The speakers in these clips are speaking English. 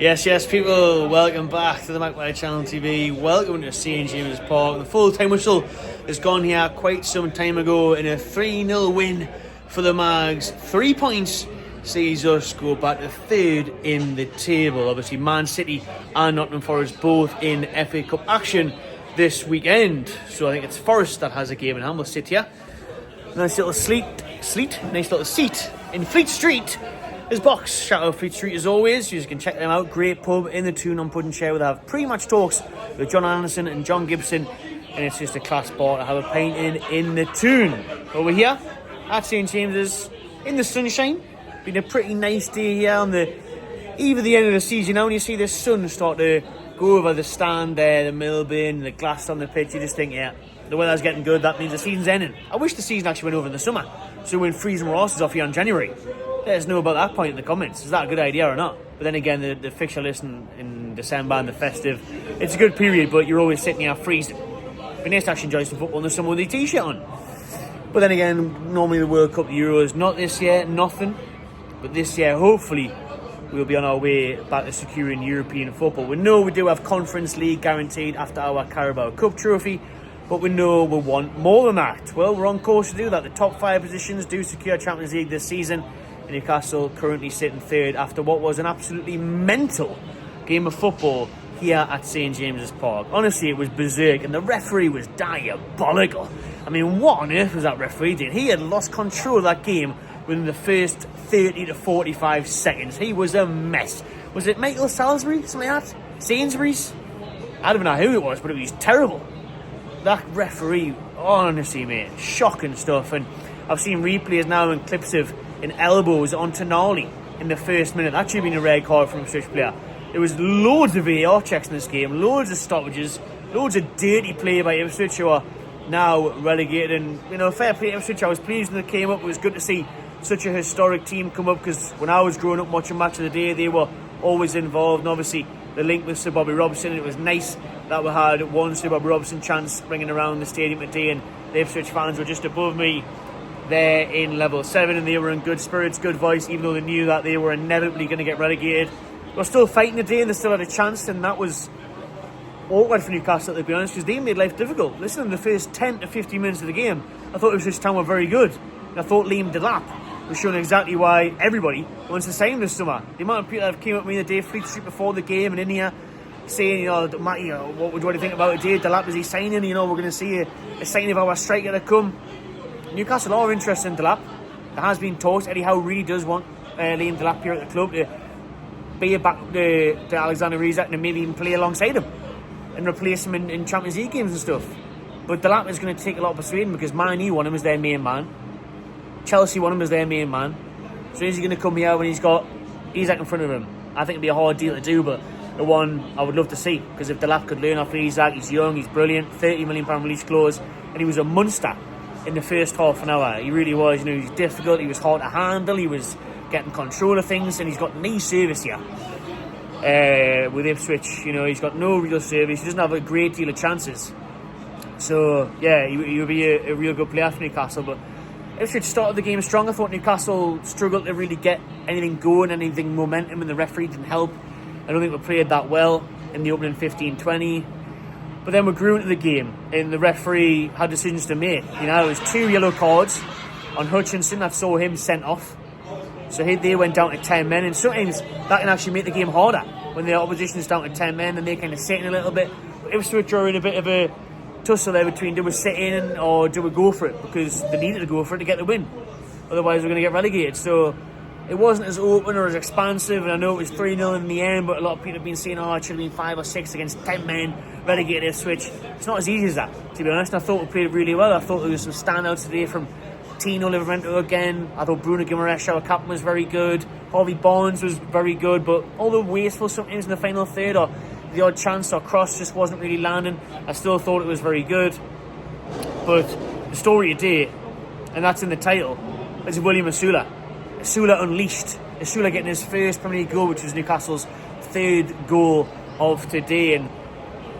Yes, people, welcome back to the Magpie Channel TV. Welcome to St James's Park. The full-time whistle has gone here quite some time ago in a 3-0 win for the Mags. 3 points sees us go back to third in the table. Obviously, Man City and Nottingham Forest both in FA Cup action this weekend. So I think it's Forest that has a game in hand. We'll sit here. Nice little nice little seat in Fleet Street. There's Box. Shout out Fleet Street as always. You can check them out. Great pub in the Toon on Pudding Chair. We'll have pre-match talks with John Anderson and John Gibson. And it's just a class bar to have a pint in the Toon. Over here at St James's in the sunshine. Been a pretty nice day here on the eve of the end of the season. Now when you see the sun start to go over the stand there, the mill bin, the glass on the pitch, you just think, yeah, the weather's getting good. That means the season's ending. I wish the season actually went over in the summer. So when freezing horses off here in January. Let us know about that point in the comments. Is that a good idea or not? But then again, the fixture list in December and the festive, it's a good period, but you're always sitting here freezing. It'd be nice to actually enjoy some football in the summer with a t-shirt on. But then again, normally the World Cup, the Euros, not this year, nothing. But this year, hopefully, we'll be on our way back to securing European football. We know we do have Conference League guaranteed after our Carabao Cup trophy, but we know we want more than that. Well, we're on course to do that. The top 5 positions do secure Champions League this season. Newcastle currently sitting third after what was an absolutely mental game of football here at St James's Park. Honestly, it was berserk and the referee was diabolical. I mean, what on earth was that referee doing? He had lost control of that game within the first 30 to 45 seconds. He was a mess. Was it Michael Salisbury? Something like that? Sainsbury's? I don't know who it was, but it was terrible. That referee, honestly, mate, shocking stuff. And I've seen replays now and clips of in elbows on Tonali in the first minute. That should have been a red card from a Ipswich player. There was loads of VAR checks in this game, loads of stoppages, loads of dirty play by Ipswich, who are now relegated. And, you know, fair play to Ipswich. I was pleased when they came up. It was good to see such a historic team come up, because when I was growing up watching Match of the Day, they were always involved. And obviously, the link with Sir Bobby Robson. It was nice that we had one Sir Bobby Robson chance ringing around the stadium today, and the Ipswich fans were just above me there in level 7, and they were in good spirits, good voice, even though they knew that they were inevitably going to get relegated. They were still fighting today, and they still had a chance, and that was awkward for Newcastle, to be honest, because they made life difficult. Listen, in the first 10 to 15 minutes of the game, I thought Ipswich Town were very good. And I thought Liam Delap was showing exactly why everybody wants to sign this summer. The amount of people that came up with me the day, Fleet Street before the game, and in here saying, Matt, what do you think about it today? Delap, is he signing? We're going to see a signing of our striker to come. Newcastle are interested in Delap. There has been talks. Eddie Howe really does want Liam Delap here at the club to be back to Alexander Isak and maybe even play alongside him and replace him in Champions League games and stuff. But Delap is going to take a lot of persuading, because Man U want him as their main man. Chelsea want him as their main man. So is he going to come here when he's got Isak in front of him? I think it'd be a hard deal to do, but the one I would love to see, because if Delap could learn off Isak, he's young, he's brilliant, £30 million release clause, and he was a monster in the first half an hour. He really was. He was difficult, he was hard to handle, he was getting control of things, and he's got no service here with Ipswich. He's got no real service. He doesn't have a great deal of chances. So yeah, he would be a real good player for Newcastle. But Ipswich started the game strong. I thought Newcastle struggled to really get anything going, anything momentum, and the referee didn't help. I don't think we played that well in the opening 15-20. But then we grew into the game, and the referee had decisions to make. It was 2 yellow cards on Hutchinson that saw him sent off. So they went down to 10 men, and sometimes that can actually make the game harder when the opposition is down to 10 men and they're kind of sitting a little bit. Ipswich are in a bit of a tussle there between, do we sit in or do we go for it? Because they needed to go for it to get the win. Otherwise we're going to get relegated. So it wasn't as open or as expansive, and I know it was 3-0 in the end, but a lot of people have been saying, it should have been 5 or 6 against 10 men, relegated Ipswich. It's not as easy as that, to be honest. I thought we played really well. I thought there was some standouts today from Tino Livramento again. I thought Bruno Guimaraes, our captain, was very good. Harvey Barnes was very good, but all the wasteful sometimes in the final third, or the odd chance or cross just wasn't really landing. I still thought it was very good. But the story today, and that's in the title, is William Asula. Asula unleashed. Asula getting his first Premier League goal, which was Newcastle's 3rd goal of today, and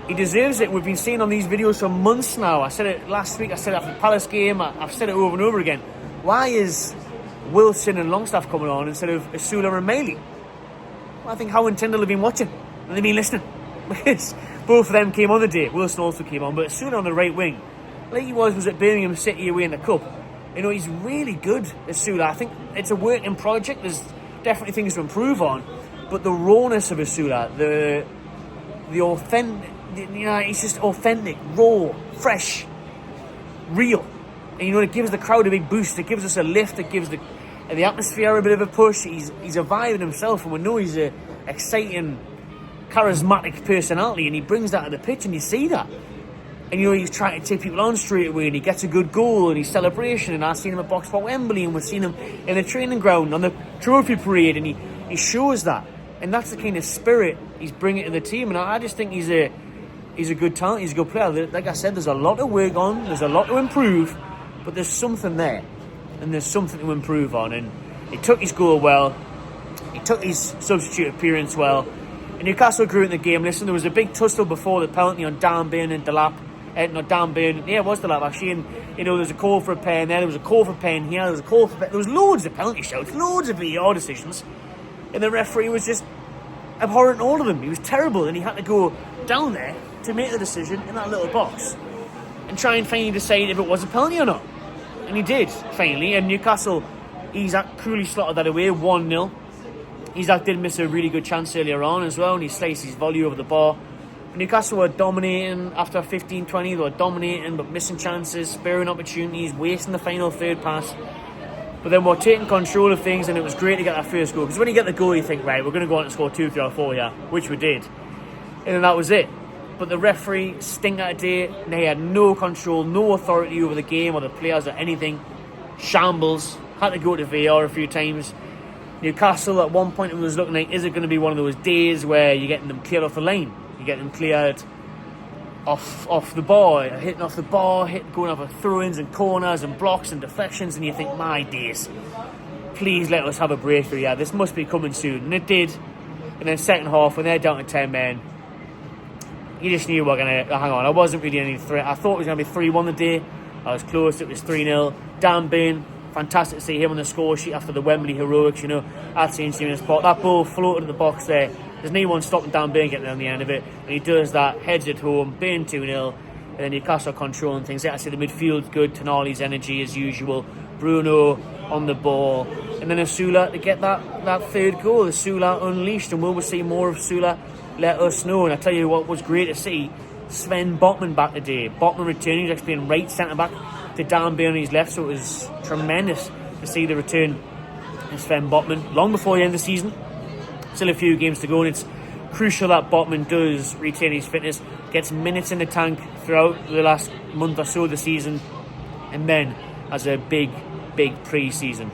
he deserves it. We've been seeing on these videos for months now. I said it last week, I said it after the Palace game, I've said it over and over again. Why is Wilson and Longstaff coming on instead of Asula and Maley? I think Howe and Tyndall have been watching and they've been listening. Because both of them came on the day. Wilson also came on, but Asula on the right wing, like he was at Birmingham City away in the Cup. You know, he's really good, Asula. I think it's a working project. There's definitely things to improve on. But the rawness of Asula, the authentic, you know, he's just authentic, raw, fresh, real. And, you know, it gives the crowd a big boost. It gives us a lift. It gives the atmosphere a bit of a push. He's a vibe in himself, and we know he's a exciting, charismatic personality, and he brings that to the pitch, and you see that. And, you know, he's trying to take people on straight away, and he gets a good goal, and he's celebration, and I've seen him at Boxsport Wembley, and we've seen him in the training ground on the trophy parade, and he shows that. And that's the kind of spirit he's bringing to the team, and I just think he's a good talent, he's a good player. Like I said, there's a lot to work on, there's a lot to improve, but there's something there, and there's something to improve on. And he took his goal well, he took his substitute appearance well, and Newcastle grew in the game. Listen, there was a big tussle before the penalty on Dan Burn and Delap. Not Dan Burn, yeah, it was Delap actually, and you know, there's a call for a pen there, there was a call for a pen here, there was a call for pen. There was loads of penalty shouts, loads of VAR decisions, and the referee was just abhorrent all of them. He was terrible, and he had to go down there to make the decision in that little box and try and finally decide if it was a penalty or not. And he did, finally, and Newcastle, Isak coolly slotted that away, 1-0. Isak did miss a really good chance earlier on as well, and he sliced his volley over the bar. Newcastle were dominating after 15-20, they were dominating but missing chances, sparing opportunities, wasting the final third pass. But then we're taking control of things, and it was great to get that first goal, because when you get the goal you think, right, we're going to go on and score 2, 3 or 4 here, which we did. And then that was it. But the referee stinker today, and he had no control, no authority over the game or the players or anything. Shambles. Had to go to VAR a few times. Newcastle at one point it was looking like, is it going to be one of those days where you're getting them cleared off the line? You're getting them cleared off the bar, hitting off the bar, going off of throw-ins and corners and blocks and deflections, and you think, my days, please let us have a breakthrough. Yeah, this must be coming soon. And it did. And then second half, when they're down to 10 men, you just knew we were going to hang on. I wasn't really any threat. I thought it was going to be 3-1 the day. I was close. It was 3-0. Dan Burn, fantastic to see him on the score sheet after the Wembley heroics, you know, at St. Stephen's Park. That ball floated in the box there. There's no one stopping Dan Burn getting on the end of it. And he does that, heads it home, Burn 2-0. And then Newcastle controlling things. I see the midfield's good. Tonali's energy as usual. Bruno on the ball. And then Asula to get that third goal. Asula unleashed. And will we see more of Asula? Let us know. And I tell you what was great to see, Sven Botman back today. Botman returning, he's actually playing right centre back to Dan Burn on his left, so it was tremendous to see the return of Sven Botman long before the end of the season. Still a few games to go, and it's crucial that Botman does retain his fitness, gets minutes in the tank throughout the last month or so of the season, and then has a big pre-season.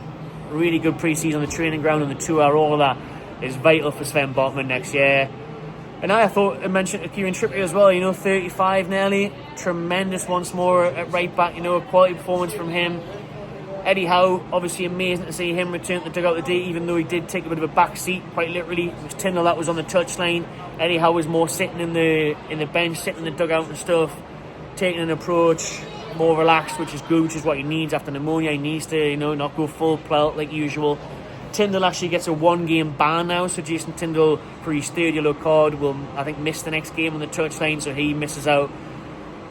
Really good pre-season on the training ground, on the tour. All of that is vital for Sven Botman next year. And I mentioned Kieran Trippier as well, you know, 35 nearly. Tremendous once more at right back, you know, a quality performance from him. Eddie Howe, obviously amazing to see him return to the dugout today, even though he did take a bit of a back seat, quite literally. It was Tyndall that was on the touchline. Eddie Howe was more sitting in the bench, sitting in the dugout and stuff, taking an approach, more relaxed, which is good, which is what he needs after pneumonia. He needs to, you know, not go full pelt like usual. Tyndall actually gets a 1-game ban now, so Jason Tyndall, for his third yellow card, will, I think, miss the next game on the touchline, so he misses out.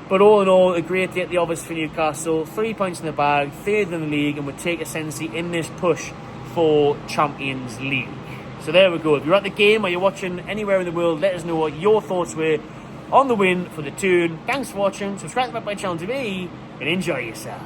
But all in all, a great day at the office for Newcastle. 3 points in the bag, third in the league, and we'll take ascendancy in this push for Champions League. So there we go. If you're at the game or you're watching anywhere in the world, let us know what your thoughts were on the win for the Toon. Thanks for watching. Subscribe to my channel TV and enjoy yourself.